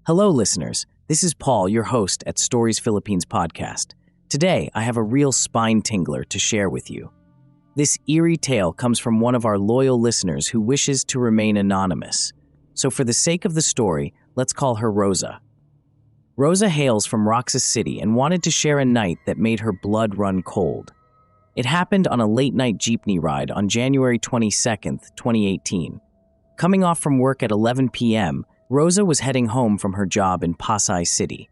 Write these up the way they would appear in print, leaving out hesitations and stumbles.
Hello, listeners. This is Paul, your host at Stories Philippines podcast. Today, I have a real spine tingler to share with you. This eerie tale comes from one of our loyal listeners who wishes to remain anonymous. So for the sake of the story, let's call her Rosa. Rosa hails from Roxas City and wanted to share a night that made her blood run cold. It happened on a late-night Jeepney ride on January 22nd, 2018. Coming off from work at 11 p.m., Rosa was heading home from her job in Pasay City.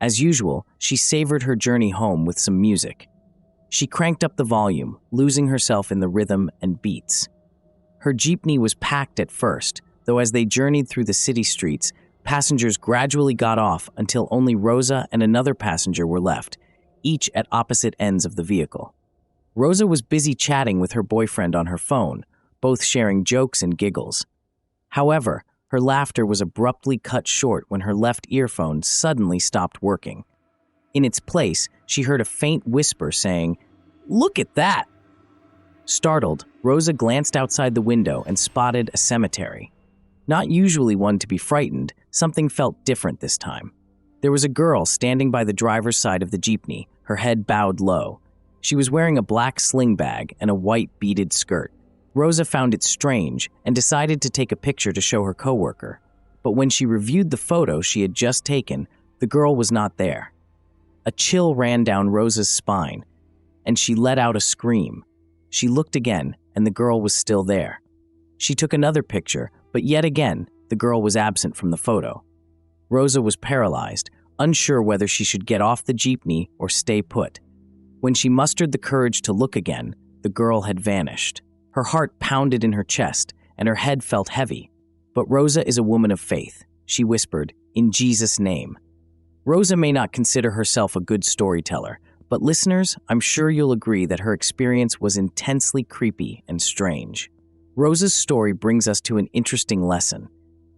As usual, she savored her journey home with some music. She cranked up the volume, losing herself in the rhythm and beats. Her jeepney was packed at first, though as they journeyed through the city streets, passengers gradually got off until only Rosa and another passenger were left, each at opposite ends of the vehicle. Rosa was busy chatting with her boyfriend on her phone, both sharing jokes and giggles. However, her laughter was abruptly cut short when her left earphone suddenly stopped working. In its place, she heard a faint whisper saying, "Look at that!" Startled, Rosa glanced outside the window and spotted a cemetery. Not usually one to be frightened, something felt different this time. There was a girl standing by the driver's side of the jeepney, her head bowed low. She was wearing a black sling bag and a white beaded skirt. Rosa found it strange and decided to take a picture to show her coworker. But when she reviewed the photo she had just taken, the girl was not there. A chill ran down Rosa's spine, and she let out a scream. She looked again, and the girl was still there. She took another picture, but yet again, the girl was absent from the photo. Rosa was paralyzed, unsure whether she should get off the jeepney or stay put. When she mustered the courage to look again, the girl had vanished. Her heart pounded in her chest, and her head felt heavy. But Rosa is a woman of faith. She whispered, "In Jesus' name." Rosa may not consider herself a good storyteller, but listeners, I'm sure you'll agree that her experience was intensely creepy and strange. Rosa's story brings us to an interesting lesson.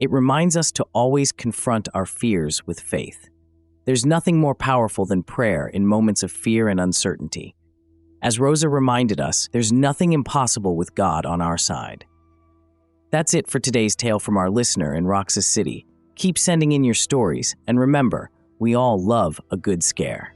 It reminds us to always confront our fears with faith. There's nothing more powerful than prayer in moments of fear and uncertainty. As Rosa reminded us, there's nothing impossible with God on our side. That's it for today's tale from our listener in Roxas City. Keep sending in your stories, and remember, we all love a good scare.